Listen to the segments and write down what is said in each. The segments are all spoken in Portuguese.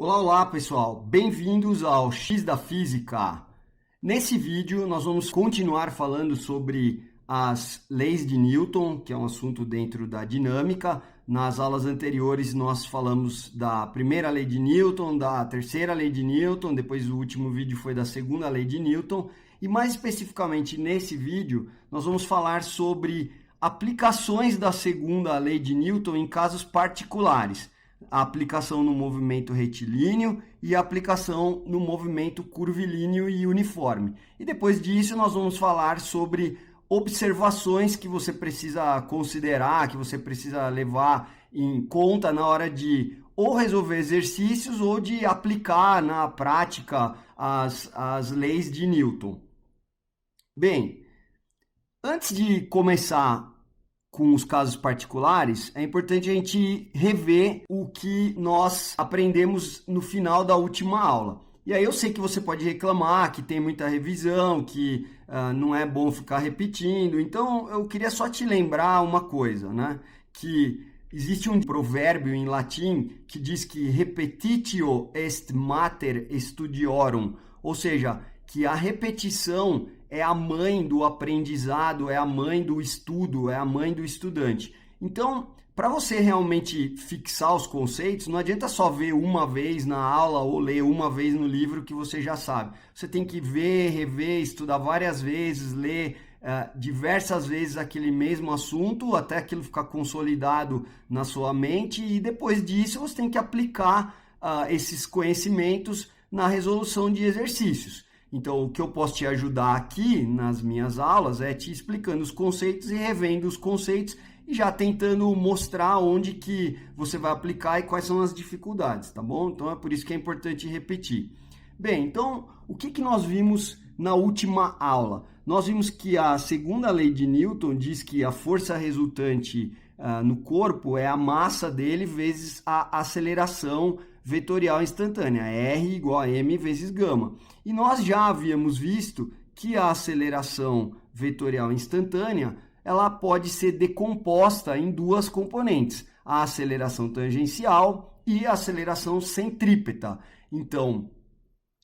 Olá, olá pessoal, bem-vindos ao X da Física. Nesse vídeo nós vamos continuar falando sobre as leis de Newton, que é um assunto dentro da dinâmica. Nas aulas anteriores nós falamos da primeira lei de Newton, da terceira lei de Newton, depois o último vídeo foi da segunda lei de Newton. E mais especificamente nesse vídeo nós vamos falar sobre aplicações da segunda lei de Newton em casos particulares. A aplicação no movimento retilíneo e a aplicação no movimento curvilíneo e uniforme. E depois disso nós vamos falar sobre observações que você precisa considerar, que você precisa levar em conta na hora de ou resolver exercícios ou de aplicar na prática as leis de Newton. Bem, antes de começar com os casos particulares, é importante a gente rever o que nós aprendemos no final da última aula. E aí eu sei que você pode reclamar que tem muita revisão, que não é bom ficar repetindo. Então eu queria só te lembrar uma coisa, né? Que existe um provérbio em latim que diz que repetitio est mater studiorum, ou seja, que a repetição é a mãe do aprendizado, é a mãe do estudo, é a mãe do estudante. Então, para você realmente fixar os conceitos, não adianta só ver uma vez na aula ou ler uma vez no livro que você já sabe. Você tem que ver, rever, estudar várias vezes, ler diversas vezes aquele mesmo assunto, até aquilo ficar consolidado na sua mente, e depois disso você tem que aplicar esses conhecimentos na resolução de exercícios. Então, o que eu posso te ajudar aqui nas minhas aulas é te explicando os conceitos e revendo os conceitos e já tentando mostrar onde que você vai aplicar e quais são as dificuldades, tá bom? Então, é por isso que é importante repetir. Bem, então, o que nós vimos na última aula? Nós vimos que a segunda lei de Newton diz que a força resultante no corpo é a massa dele vezes a aceleração vetorial instantânea, R igual a m vezes gama. E nós já havíamos visto que a aceleração vetorial instantânea ela pode ser decomposta em duas componentes, a aceleração tangencial e a aceleração centrípeta. Então,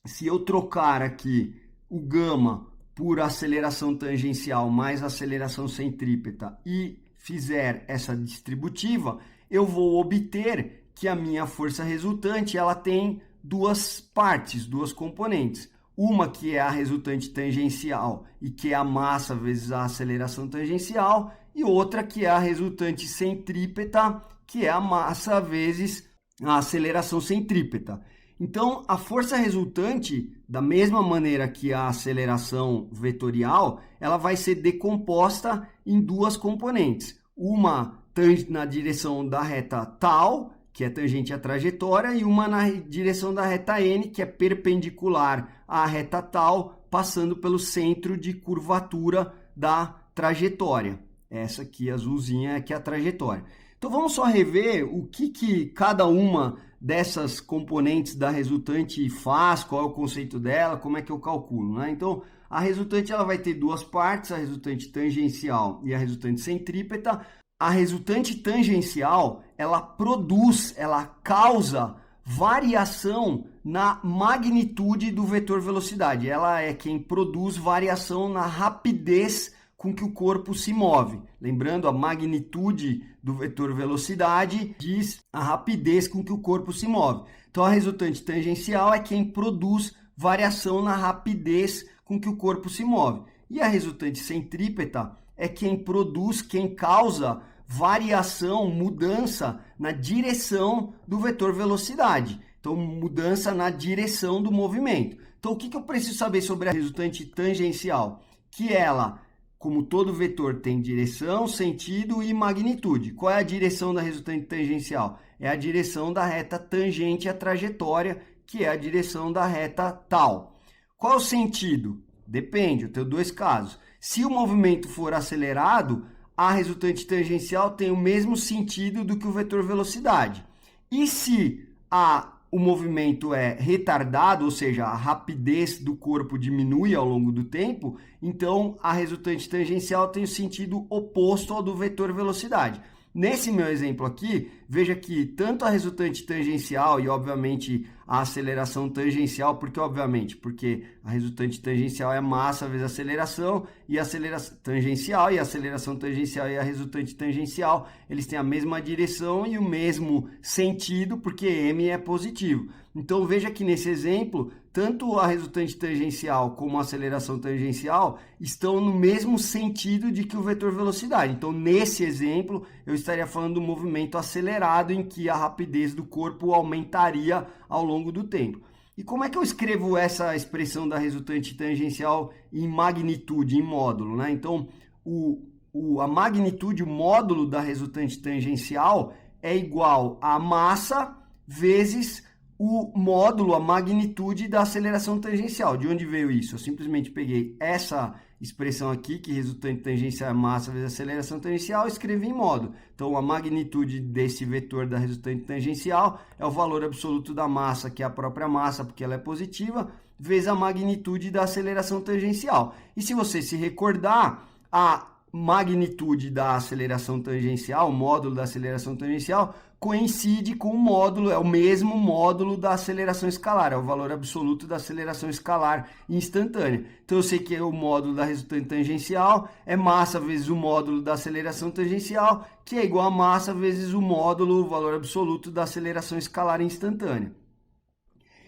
se eu trocar aqui o gama por aceleração tangencial mais aceleração centrípeta e fizer essa distributiva, eu vou obter que a minha força resultante ela tem duas partes, duas componentes. Uma que é a resultante tangencial e que é a massa vezes a aceleração tangencial, e outra que é a resultante centrípeta, que é a massa vezes a aceleração centrípeta. Então, a força resultante, da mesma maneira que a aceleração vetorial, ela vai ser decomposta em duas componentes. Uma na direção da reta tal, que é tangente à trajetória, e uma na direção da reta n, que é perpendicular à reta tal, passando pelo centro de curvatura da trajetória. Essa aqui, azulzinha, é que é a trajetória. Então, vamos só rever o que cada uma dessas componentes da resultante faz, qual é o conceito dela, como é que eu calculo, né? Então, a resultante ela vai ter duas partes, a resultante tangencial e a resultante centrípeta. A resultante tangencial, ela causa variação na magnitude do vetor velocidade. Ela é quem produz variação na rapidez com que o corpo se move. Lembrando, a magnitude do vetor velocidade diz a rapidez com que o corpo se move. Então, a resultante tangencial é quem produz variação na rapidez com que o corpo se move. E a resultante centrípeta é quem causa variação, mudança na direção do vetor velocidade. Então, mudança na direção do movimento. Então, o que eu preciso saber sobre a resultante tangencial? Que ela, como todo vetor, tem direção, sentido e magnitude. Qual é a direção da resultante tangencial? É a direção da reta tangente à trajetória, que é a direção da reta tal. Qual é o sentido? Depende, eu tenho dois casos. Se o movimento for acelerado, a resultante tangencial tem o mesmo sentido do que o vetor velocidade. E se o movimento é retardado, ou seja, a rapidez do corpo diminui ao longo do tempo, então a resultante tangencial tem o sentido oposto ao do vetor velocidade. Nesse meu exemplo aqui, veja que tanto a resultante tangencial e, obviamente, a aceleração tangencial, porque a resultante tangencial é a massa vezes a aceleração, e a aceleração tangencial e a aceleração tangencial e a resultante tangencial, eles têm a mesma direção e o mesmo sentido, porque m é positivo. Então, veja que nesse exemplo, tanto a resultante tangencial como a aceleração tangencial estão no mesmo sentido de que o vetor velocidade. Então, nesse exemplo, eu estaria falando do movimento acelerado, em que a rapidez do corpo aumentaria ao longo do tempo. E como é que eu escrevo essa expressão da resultante tangencial em magnitude, em módulo, né? Então, a magnitude, o módulo da resultante tangencial é igual a massa vezes o módulo, a magnitude da aceleração tangencial. De onde veio isso? Eu simplesmente peguei essa expressão aqui, que resultante tangencial é massa vezes aceleração tangencial, e escrevi em módulo. Então, a magnitude desse vetor da resultante tangencial é o valor absoluto da massa, que é a própria massa, porque ela é positiva, vezes a magnitude da aceleração tangencial. E se você se recordar, a magnitude da aceleração tangencial, o módulo da aceleração tangencial, coincide com o módulo, é o mesmo módulo da aceleração escalar, é o valor absoluto da aceleração escalar instantânea. Então eu sei que o módulo da resultante tangencial é massa vezes o módulo da aceleração tangencial, que é igual a massa vezes o módulo, o valor absoluto da aceleração escalar instantânea.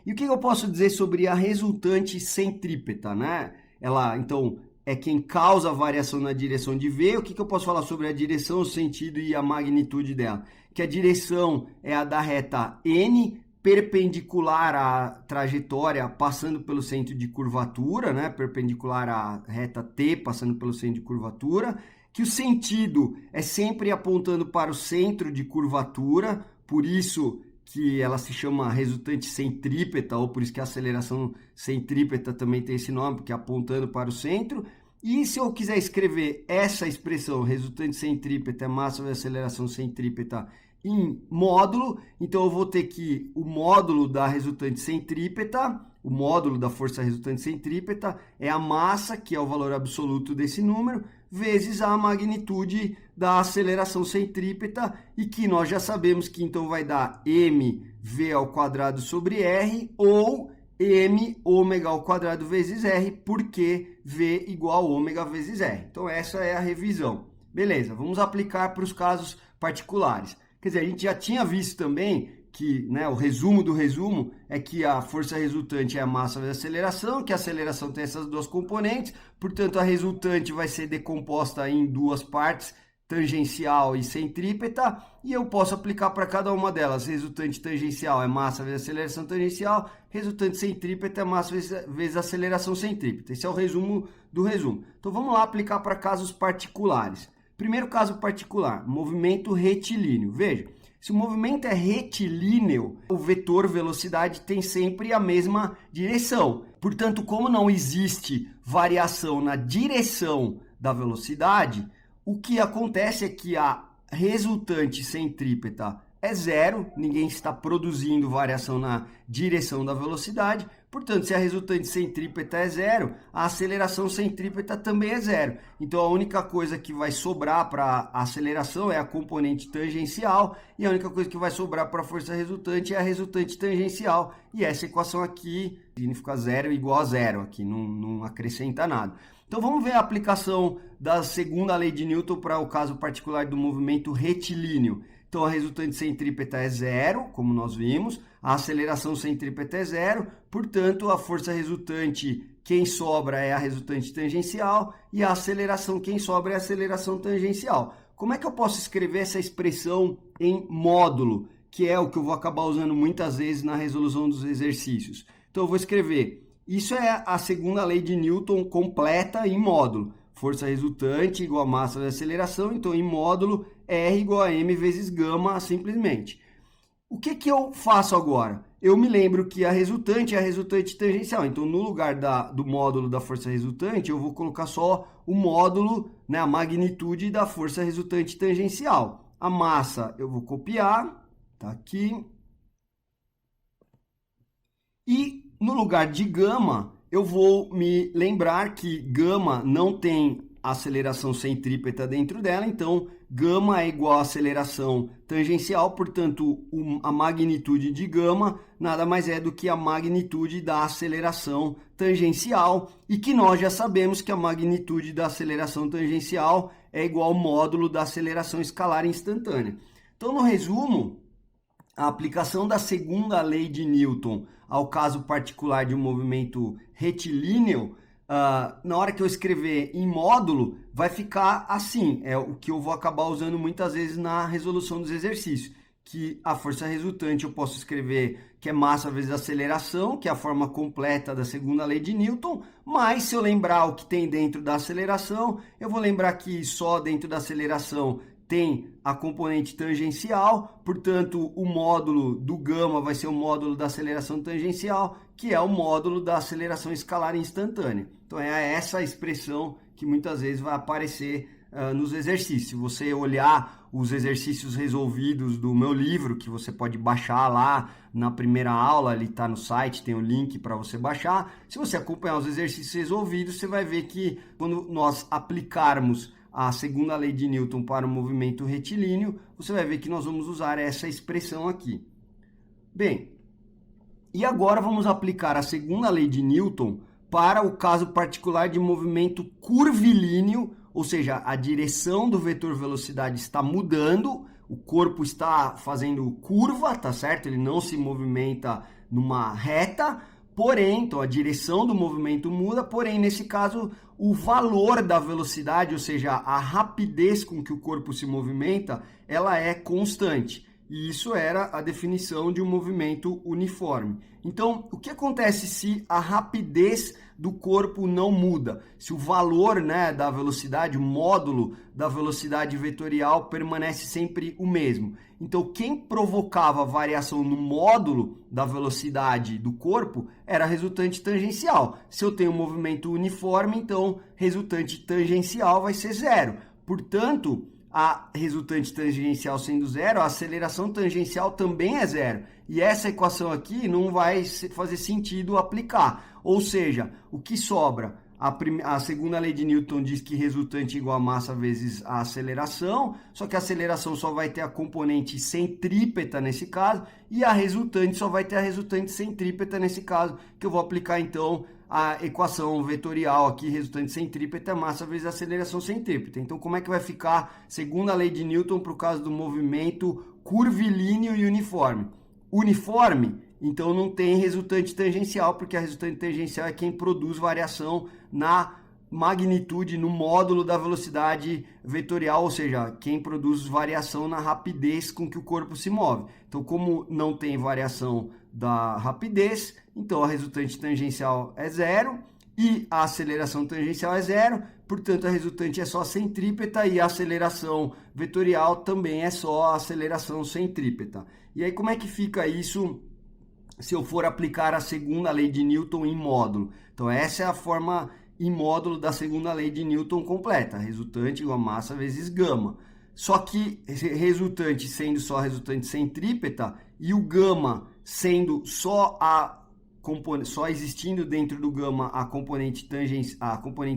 E o que eu posso dizer sobre a resultante centrípeta, né? Ela, então, é quem causa a variação na direção de V. O que eu posso falar sobre a direção, o sentido e a magnitude dela? Que a direção é a da reta N, perpendicular à trajetória, passando pelo centro de curvatura, né? Perpendicular à reta T, passando pelo centro de curvatura. Que o sentido é sempre apontando para o centro de curvatura, por isso que ela se chama resultante centrípeta, ou por isso que a aceleração centrípeta também tem esse nome, porque é apontando para o centro. E se eu quiser escrever essa expressão, resultante centrípeta é massa vezes aceleração centrípeta em módulo, então eu vou ter que o módulo da resultante centrípeta, o módulo da força resultante centrípeta é a massa, que é o valor absoluto desse número, vezes a magnitude da aceleração centrípeta, e que nós já sabemos que então vai dar mv ao quadrado sobre r, ou m ômega ao quadrado vezes r, porque v igual a ômega vezes r. Então essa é a revisão. Beleza, vamos aplicar para os casos particulares. Quer dizer, a gente já tinha visto também que, né, o resumo do resumo é que a força resultante é a massa vezes a aceleração, que a aceleração tem essas duas componentes, portanto a resultante vai ser decomposta em duas partes, tangencial e centrípeta, e eu posso aplicar para cada uma delas. Resultante tangencial é massa vezes aceleração tangencial, resultante centrípeta é massa vezes aceleração centrípeta. Esse é o resumo do resumo. Então vamos lá aplicar para casos particulares. Primeiro caso particular, movimento retilíneo. Veja, se o movimento é retilíneo, o vetor velocidade tem sempre a mesma direção. Portanto, como não existe variação na direção da velocidade, o que acontece é que a resultante centrípeta é zero, ninguém está produzindo variação na direção da velocidade, portanto, se a resultante centrípeta é zero, a aceleração centrípeta também é zero. Então, a única coisa que vai sobrar para a aceleração é a componente tangencial, e a única coisa que vai sobrar para a força resultante é a resultante tangencial, e essa equação aqui significa zero igual a zero, aqui não acrescenta nada. Então, vamos ver a aplicação da segunda lei de Newton para o caso particular do movimento retilíneo. Então, a resultante centrípeta é zero, como nós vimos, a aceleração centrípeta é zero, portanto, a força resultante, quem sobra é a resultante tangencial, e a aceleração, quem sobra é a aceleração tangencial. Como é que eu posso escrever essa expressão em módulo, que é o que eu vou acabar usando muitas vezes na resolução dos exercícios? Então, eu vou escrever, isso é a segunda lei de Newton completa em módulo. Força resultante igual a massa vezes aceleração, então em módulo R igual a m vezes gama, simplesmente. O que eu faço agora? Eu me lembro que a resultante é a resultante tangencial, então no lugar do módulo da força resultante, eu vou colocar só o módulo, né, a magnitude da força resultante tangencial. A massa eu vou copiar, tá aqui. E no lugar de gama, eu vou me lembrar que gama não tem aceleração centrípeta dentro dela, então gama é igual a aceleração tangencial, portanto a magnitude de gama nada mais é do que a magnitude da aceleração tangencial, e que nós já sabemos que a magnitude da aceleração tangencial é igual ao módulo da aceleração escalar instantânea. Então, no resumo, a aplicação da segunda lei de Newton ao caso particular de um movimento retilíneo, na hora que eu escrever em módulo, vai ficar assim, é o que eu vou acabar usando muitas vezes na resolução dos exercícios, que a força resultante eu posso escrever que é massa vezes aceleração, que é a forma completa da segunda lei de Newton, mas se eu lembrar o que tem dentro da aceleração, eu vou lembrar que só dentro da aceleração tem a componente tangencial, portanto, o módulo do gama vai ser o módulo da aceleração tangencial, que é o módulo da aceleração escalar instantânea. Então, é essa expressão que muitas vezes vai aparecer nos exercícios. Se você olhar os exercícios resolvidos do meu livro, que você pode baixar lá na primeira aula, ele está no site, tem o link para você baixar. Se você acompanhar os exercícios resolvidos, você vai ver que quando nós aplicarmos a segunda lei de Newton para o movimento retilíneo, você vai ver que nós vamos usar essa expressão aqui. Bem, e agora vamos aplicar a segunda lei de Newton para o caso particular de movimento curvilíneo, ou seja, a direção do vetor velocidade está mudando, o corpo está fazendo curva, tá certo? Ele não se movimenta numa reta, porém, então a direção do movimento muda, porém, nesse caso, o valor da velocidade, ou seja, a rapidez com que o corpo se movimenta, ela é constante. E isso era a definição de um movimento uniforme. Então, o que acontece se a rapidez do corpo não muda? Se o valor, da velocidade, o módulo da velocidade vetorial permanece sempre o mesmo. Então, quem provocava variação no módulo da velocidade do corpo era a resultante tangencial. Se eu tenho um movimento uniforme, então resultante tangencial vai ser zero. Portanto, a resultante tangencial sendo zero, a aceleração tangencial também é zero. E essa equação aqui não vai fazer sentido aplicar. Ou seja, o que sobra? A segunda lei de Newton diz que resultante é igual a massa vezes a aceleração, só que a aceleração só vai ter a componente centrípeta nesse caso, e a resultante só vai ter a resultante centrípeta nesse caso, que eu vou aplicar então a equação vetorial aqui, resultante centrípeta, massa vezes aceleração centrípeta. Então, como é que vai ficar segunda lei de Newton para o caso do movimento curvilíneo e uniforme? Uniforme, então não tem resultante tangencial, porque a resultante tangencial é quem produz variação na magnitude, no módulo da velocidade vetorial, ou seja, quem produz variação na rapidez com que o corpo se move. Então, como não tem variação da rapidez, então a resultante tangencial é zero e a aceleração tangencial é zero, portanto a resultante é só centrípeta e a aceleração vetorial também é só a aceleração centrípeta. E aí como é que fica isso se eu for aplicar a segunda lei de Newton em módulo? Então essa é a forma em módulo da segunda lei de Newton completa, resultante igual a massa vezes gama. Só que resultante sendo só a resultante centrípeta e o gama sendo só existindo dentro do gama a componente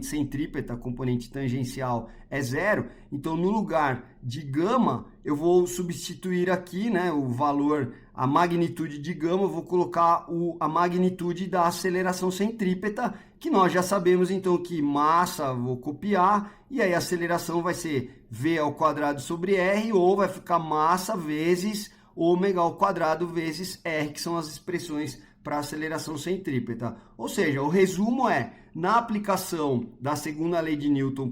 centrípeta, a componente tangencial é zero. Então, no lugar de gama, eu vou substituir aqui, o valor, a magnitude de gama, eu vou colocar a magnitude da aceleração centrípeta, que nós já sabemos, então, que massa, vou copiar, e aí a aceleração vai ser V ao quadrado sobre R, ou vai ficar massa vezes ômega ao quadrado vezes R, que são as expressões para aceleração centrípeta. Ou seja, o resumo é, na aplicação da segunda lei de Newton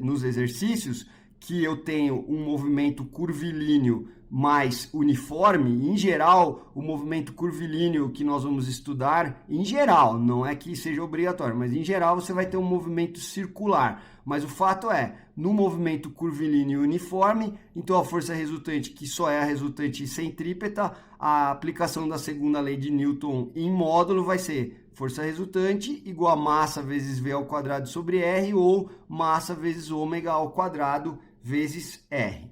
nos exercícios, que eu tenho um movimento curvilíneo mais uniforme, em geral, o movimento curvilíneo que nós vamos estudar, em geral, não é que seja obrigatório, mas em geral você vai ter um movimento circular. Mas o fato é, no movimento curvilíneo uniforme, então a força resultante, que só é a resultante centrípeta, a aplicação da segunda lei de Newton em módulo vai ser força resultante igual a massa vezes V ao quadrado sobre R, ou massa vezes ômega ao quadrado vezes R.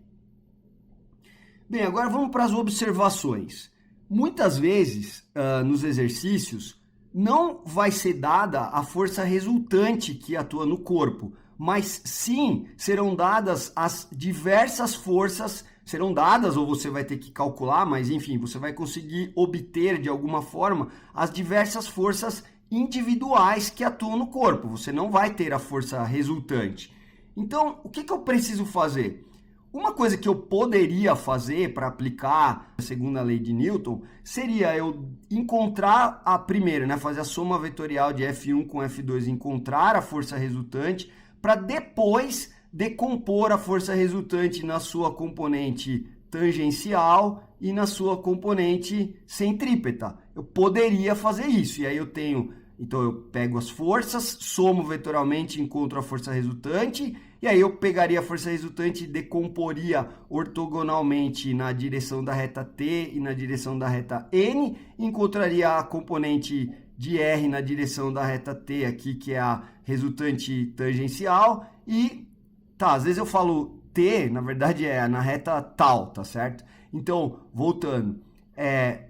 Bem, agora vamos para as observações. Muitas vezes, nos exercícios, não vai ser dada a força resultante que atua no corpo, mas sim serão dadas as diversas forças, serão dadas ou você vai ter que calcular, mas enfim, você vai conseguir obter de alguma forma as diversas forças individuais que atuam no corpo. Você não vai ter a força resultante. Então, o que eu preciso fazer? Uma coisa que eu poderia fazer para aplicar a segunda lei de Newton seria eu encontrar a primeira, né, fazer a soma vetorial de F1 com F2, encontrar a força resultante, para depois decompor a força resultante na sua componente tangencial e na sua componente centrípeta. Eu poderia fazer isso, e aí eu tenho, então eu pego as forças, somo vetorialmente, encontro a força resultante, e aí eu pegaria a força resultante e decomporia ortogonalmente na direção da reta T e na direção da reta N, encontraria a componente de R na direção da reta T aqui, que é a resultante tangencial, e tá, às vezes eu falo T, na verdade é na reta tal, tá certo? Então, voltando,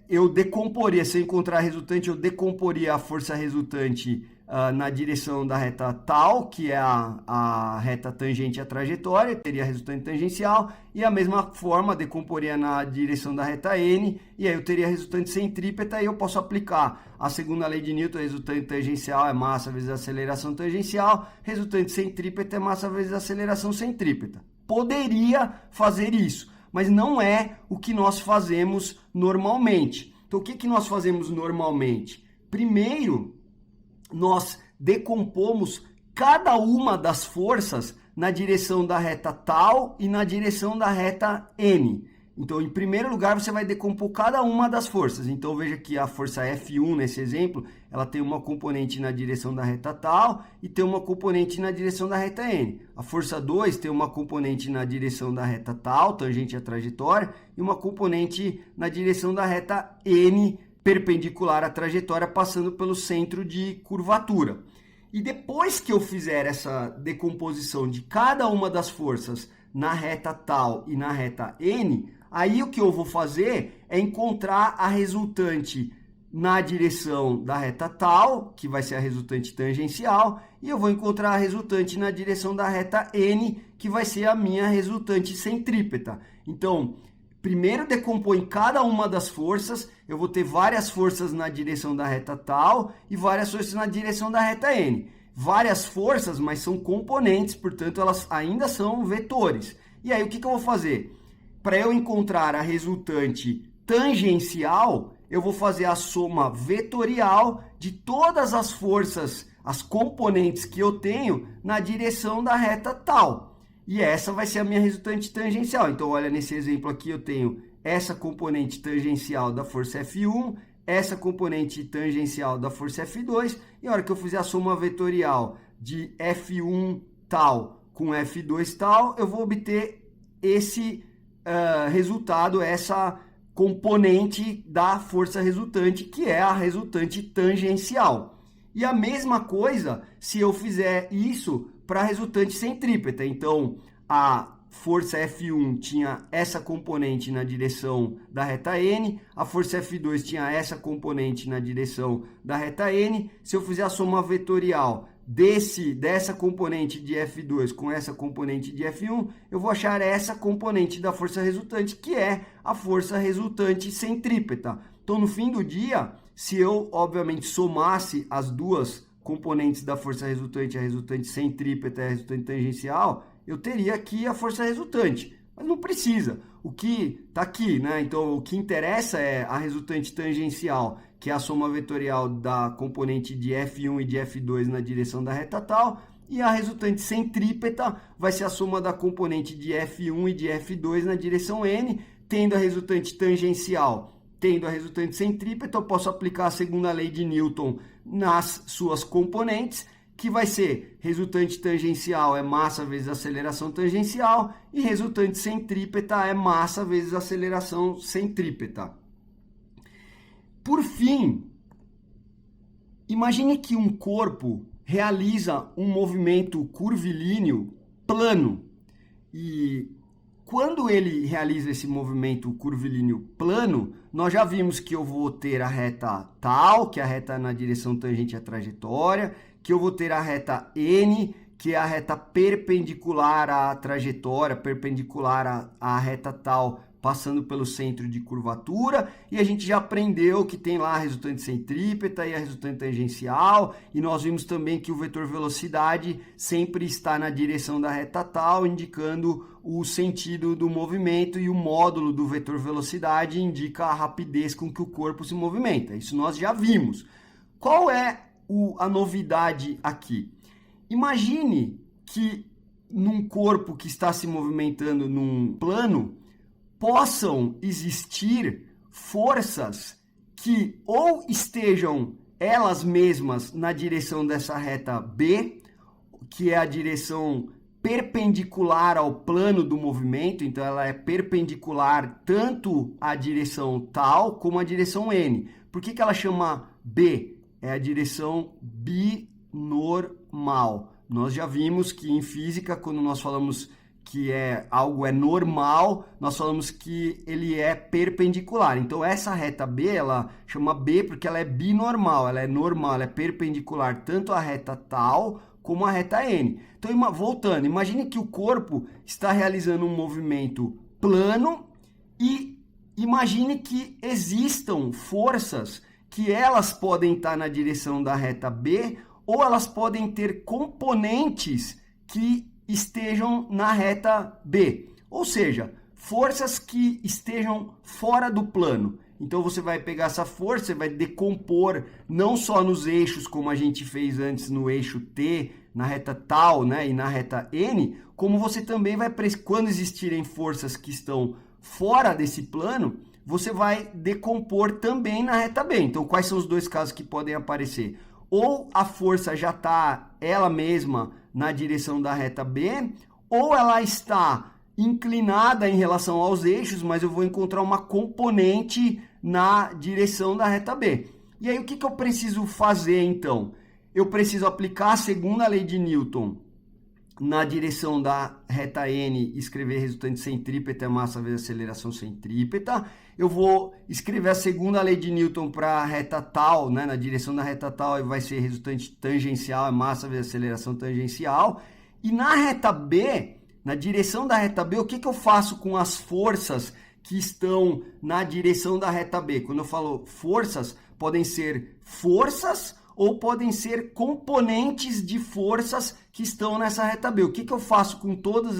eu decomporia, se eu encontrar a resultante, eu decomporia a força resultante na direção da reta tal, que é a reta tangente à trajetória, teria a resultante tangencial, e a mesma forma decomporia na direção da reta N, e aí eu teria a resultante centrípeta, e eu posso aplicar a segunda lei de Newton, resultante tangencial é massa vezes aceleração tangencial, resultante centrípeta é massa vezes aceleração centrípeta. Poderia fazer isso, mas não é o que nós fazemos normalmente. Então, o que nós fazemos normalmente? Primeiro, nós decompomos cada uma das forças na direção da reta tal e na direção da reta N. Então, em primeiro lugar, você vai decompor cada uma das forças. Então, veja que a força F1, nesse exemplo, ela tem uma componente na direção da reta tal e tem uma componente na direção da reta N. A força 2 tem uma componente na direção da reta tal, tangente à trajetória, e uma componente na direção da reta N, perpendicular à trajetória, passando pelo centro de curvatura. E depois que eu fizer essa decomposição de cada uma das forças na reta tal e na reta N, aí o que eu vou fazer é encontrar a resultante na direção da reta tal, que vai ser a resultante tangencial, e eu vou encontrar a resultante na direção da reta N, que vai ser a minha resultante centrípeta. Então, primeiro decompõe cada uma das forças, eu vou ter várias forças na direção da reta tal e várias forças na direção da reta N. Várias forças, mas são componentes, portanto elas ainda são vetores. E aí o que eu vou fazer? Para eu encontrar a resultante tangencial, eu vou fazer a soma vetorial de todas as forças, as componentes que eu tenho na direção da reta tal. E essa vai ser a minha resultante tangencial. Então, olha, nesse exemplo aqui eu tenho essa componente tangencial da força F1, essa componente tangencial da força F2, e a hora que eu fizer a soma vetorial de F1 tal com F2 tal, eu vou obter esse resultado, essa componente da força resultante, que é a resultante tangencial. E a mesma coisa se eu fizer isso para a resultante centrípeta. Então, a força F1 tinha essa componente na direção da reta N, a força F2 tinha essa componente na direção da reta N. Se eu fizer a soma vetorial dessa componente de F2 com essa componente de F1, eu vou achar essa componente da força resultante, que é a força resultante centrípeta. Então, no fim do dia, se eu, obviamente, somasse as duas componentes da força resultante, a resultante centrípeta e a resultante tangencial, eu teria aqui a força resultante, mas não precisa. O que está aqui, né? Então, o que interessa é a resultante tangencial, que é a soma vetorial da componente de F1 e de F2 na direção da reta tal, e a resultante centrípeta vai ser a soma da componente de F1 e de F2 na direção N, tendo a resultante tangencial, tendo a resultante centrípeta, eu posso aplicar a segunda lei de Newton nas suas componentes, que vai ser resultante tangencial é massa vezes aceleração tangencial e resultante centrípeta é massa vezes aceleração centrípeta. Por fim, imagine que um corpo realiza um movimento curvilíneo plano e quando ele realiza esse movimento curvilíneo plano, nós já vimos que eu vou ter a reta tal, que é a reta na direção tangente à trajetória, que eu vou ter a reta N, que é a reta perpendicular à trajetória, perpendicular à reta tal, passando pelo centro de curvatura, e a gente já aprendeu que tem lá a resultante centrípeta e a resultante tangencial, e nós vimos também que o vetor velocidade sempre está na direção da reta tal, indicando o sentido do movimento, e o módulo do vetor velocidade indica a rapidez com que o corpo se movimenta. Isso nós já vimos. Qual é a novidade aqui? Imagine que num corpo que está se movimentando num plano, possam existir forças que ou estejam elas mesmas na direção dessa reta B, que é a direção perpendicular ao plano do movimento, então ela é perpendicular tanto à direção tal como à direção N. Por que ela chama B? É a direção binormal. Nós já vimos que em física, quando nós falamos que algo é normal, nós falamos que ele é perpendicular. Então essa reta B, ela chama B porque ela é binormal, ela é normal, ela é perpendicular tanto à reta tal como à reta N. Então, voltando, imagine que o corpo está realizando um movimento plano e imagine que existam forças que elas podem estar na direção da reta B ou elas podem ter componentes que estejam na reta B, ou seja, forças que estejam fora do plano. Então você vai pegar essa força, você vai decompor não só nos eixos, como a gente fez antes no eixo T, na reta tal, né, e na reta N, como você também vai, quando existirem forças que estão fora desse plano, você vai decompor também na reta B. Então quais são os dois casos que podem aparecer? Ou a força já está ela mesma na direção da reta B, ou ela está inclinada em relação aos eixos, mas eu vou encontrar uma componente na direção da reta B. E aí o que eu preciso fazer então? Eu preciso aplicar a segunda lei de Newton na direção da reta N, escrever resultante centrípeta é massa vezes aceleração centrípeta. Eu vou escrever a segunda lei de Newton para a reta tal, né? Na direção da reta tal vai ser resultante tangencial é massa vezes aceleração tangencial. E na reta B, na direção da reta B, o que eu faço com as forças que estão na direção da reta B? Quando eu falo forças, podem ser forças ou podem ser componentes de forças que estão nessa reta B. O que eu faço com todos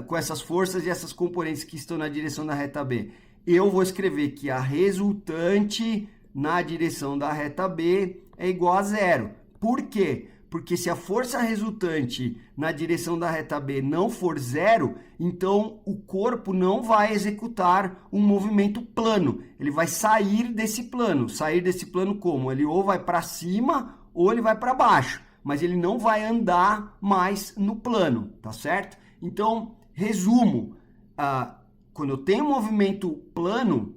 com essas forças e essas componentes que estão na direção da reta B? Eu vou escrever que a resultante na direção da reta B é igual a zero. Por quê? Porque se a força resultante na direção da reta B não for zero, então o corpo não vai executar um movimento plano. Ele vai sair desse plano. Sair desse plano como? Ele ou vai para cima ou ele vai para baixo. Mas ele não vai andar mais no plano, tá certo? Então, resumo. Quando eu tenho um movimento plano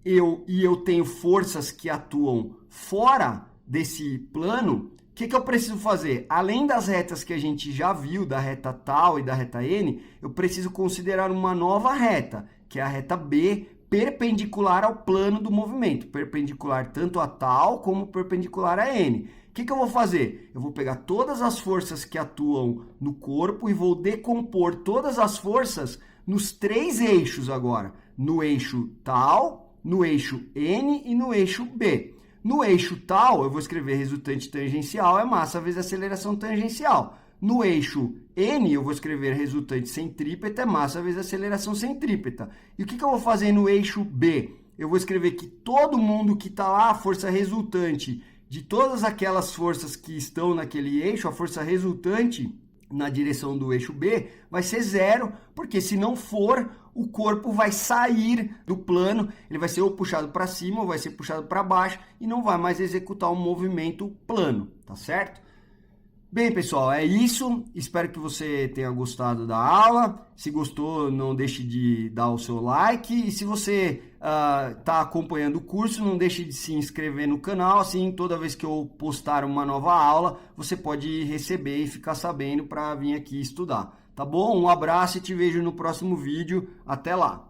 e eu tenho forças que atuam fora desse plano, o que eu preciso fazer? Além das retas que a gente já viu, da reta tal e da reta N, eu preciso considerar uma nova reta, que é a reta B, perpendicular ao plano do movimento, perpendicular tanto a tal como perpendicular a N. O que eu vou fazer? Eu vou pegar todas as forças que atuam no corpo e vou decompor todas as forças nos três eixos agora, no eixo tal, no eixo N e no eixo B. No eixo tal, eu vou escrever resultante tangencial é massa vezes aceleração tangencial. No eixo N, eu vou escrever resultante centrípeta é massa vezes aceleração centrípeta. E o que eu vou fazer no eixo B? Eu vou escrever que todo mundo que está lá, a força resultante de todas aquelas forças que estão naquele eixo, a força resultante na direção do eixo B vai ser zero, porque se não for, o corpo vai sair do plano, ele vai ser ou puxado para cima ou vai ser puxado para baixo e não vai mais executar um movimento plano, tá certo? Bem, pessoal, é isso. Espero que você tenha gostado da aula. Se gostou, não deixe de dar o seu like. E se você está acompanhando o curso, não deixe de se inscrever no canal. Assim, toda vez que eu postar uma nova aula, você pode receber e ficar sabendo para vir aqui estudar. Tá bom? Um abraço e te vejo no próximo vídeo. Até lá!